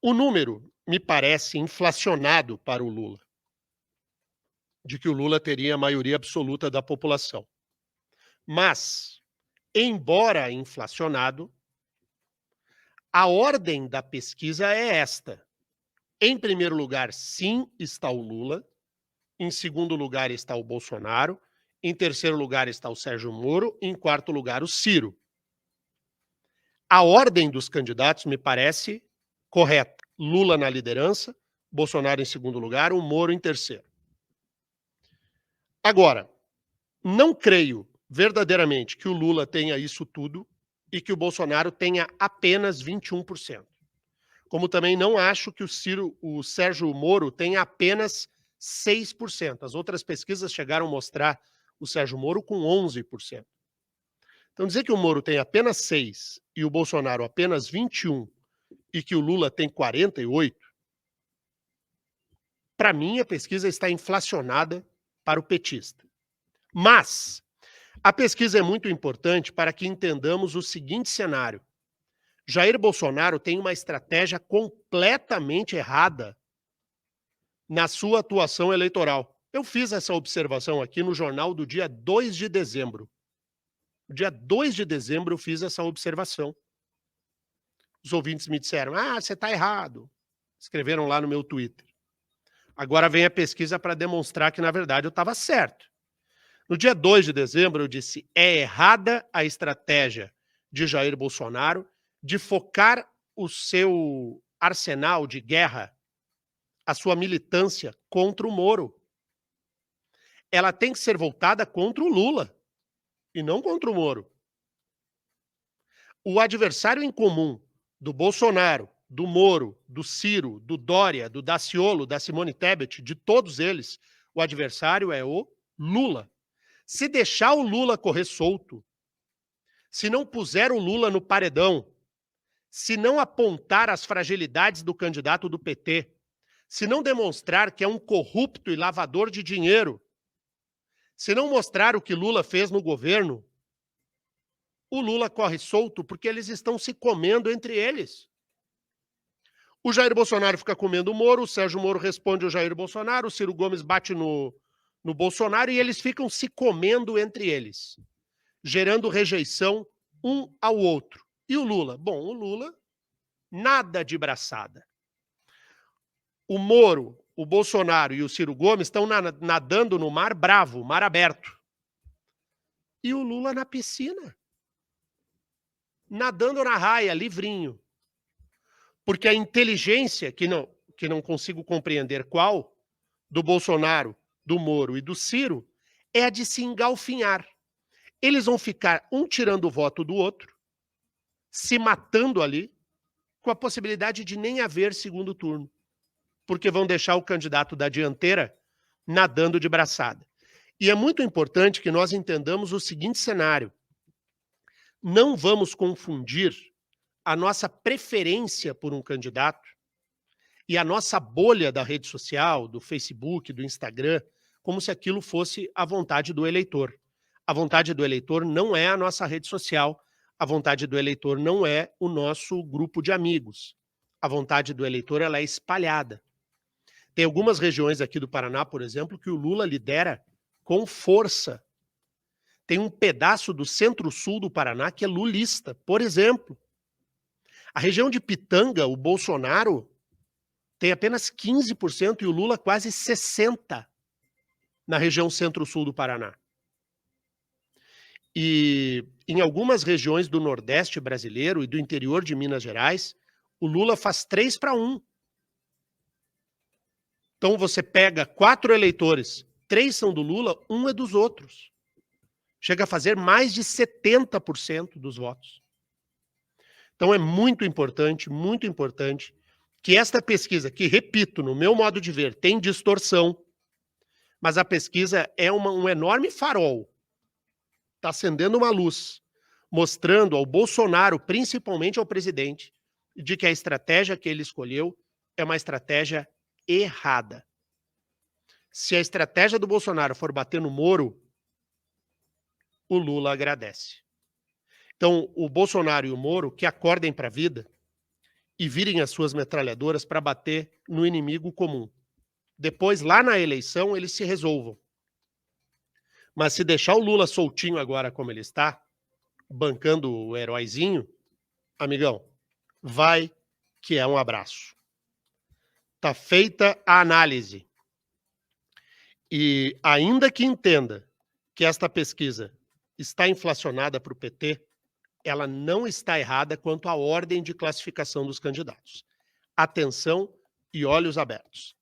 O número me parece inflacionado para o Lula, de que o Lula teria a maioria absoluta da população. Mas, embora inflacionado, a ordem da pesquisa é esta. Em primeiro lugar, sim, está o Lula. Em segundo lugar está o Bolsonaro. Em terceiro lugar está o Sérgio Moro. Em quarto lugar, o Ciro. A ordem dos candidatos me parece correta. Lula na liderança, Bolsonaro em segundo lugar, o Moro em terceiro. Agora, não creio verdadeiramente que o Lula tenha isso tudo e que o Bolsonaro tenha apenas 21%. Como também não acho que o Sérgio Moro tenha apenas 6%. As outras pesquisas chegaram a mostrar o Sérgio Moro com 11%. Então, dizer que o Moro tem apenas 6% e o Bolsonaro apenas 21% e que o Lula tem 48%, para mim a pesquisa está inflacionada para o petista. Mas a pesquisa é muito importante para que entendamos o seguinte cenário. Jair Bolsonaro tem uma estratégia completamente errada na sua atuação eleitoral. Eu fiz essa observação aqui no jornal do dia 2 de dezembro. No dia 2 de dezembro eu fiz essa observação. Os ouvintes me disseram, você está errado. Escreveram lá no meu Twitter. Agora vem a pesquisa para demonstrar que, na verdade, eu estava certo. No dia 2 de dezembro eu disse, é errada a estratégia de Jair Bolsonaro de focar o seu arsenal de guerra, a sua militância contra o Moro. Ela tem que ser voltada contra o Lula e não contra o Moro. O adversário em comum do Bolsonaro, do Moro, do Ciro, do Dória, do Daciolo, da Simone Tebet, de todos eles, o adversário é o Lula. Se deixar o Lula correr solto, se não puser o Lula no paredão, se não apontar as fragilidades do candidato do PT, se não demonstrar que é um corrupto e lavador de dinheiro, se não mostrar o que Lula fez no governo, o Lula corre solto porque eles estão se comendo entre eles. O Jair Bolsonaro fica comendo o Moro, o Sérgio Moro responde ao Jair Bolsonaro, o Ciro Gomes bate no Bolsonaro e eles ficam se comendo entre eles, gerando rejeição um ao outro. E o Lula? Bom, o Lula, nada de braçada. O Moro, o Bolsonaro e o Ciro Gomes estão nadando no mar bravo, mar aberto. E o Lula na piscina. Nadando na raia, livrinho. Porque a inteligência, que não consigo compreender qual, do Bolsonaro, do Moro e do Ciro, é a de se engalfinhar. Eles vão ficar um tirando o voto do outro, se matando ali, com a possibilidade de nem haver segundo turno. Porque vão deixar o candidato da dianteira nadando de braçada. E é muito importante que nós entendamos o seguinte cenário. Não vamos confundir a nossa preferência por um candidato e a nossa bolha da rede social, do Facebook, do Instagram, como se aquilo fosse a vontade do eleitor. A vontade do eleitor não é a nossa rede social, a vontade do eleitor não é o nosso grupo de amigos. A vontade do eleitor ela é espalhada. Tem algumas regiões aqui do Paraná, por exemplo, que o Lula lidera com força. Tem um pedaço do centro-sul do Paraná que é lulista, por exemplo. A região de Pitanga, o Bolsonaro tem apenas 15% e o Lula quase 60% na região centro-sul do Paraná. E em algumas regiões do Nordeste brasileiro e do interior de Minas Gerais, o Lula faz 3-1. Então você pega 4 eleitores, 3 são do Lula, 1 é dos outros. Chega a fazer mais de 70% dos votos. Então é muito importante que esta pesquisa, que repito, no meu modo de ver, tem distorção, mas a pesquisa é um enorme farol. Está acendendo uma luz, mostrando ao Bolsonaro, principalmente ao presidente, de que a estratégia que ele escolheu é uma estratégia errada. Se a estratégia do Bolsonaro for bater no Moro, o Lula agradece. Então, o Bolsonaro e o Moro que acordem para a vida e virem as suas metralhadoras para bater no inimigo comum. Depois, lá na eleição, eles se resolvam. Mas se deixar o Lula soltinho agora como ele está, bancando o heróizinho, amigão, vai que é um abraço. Tá feita a análise. E ainda que entenda que esta pesquisa está inflacionada para o PT, ela não está errada quanto à ordem de classificação dos candidatos. Atenção e olhos abertos.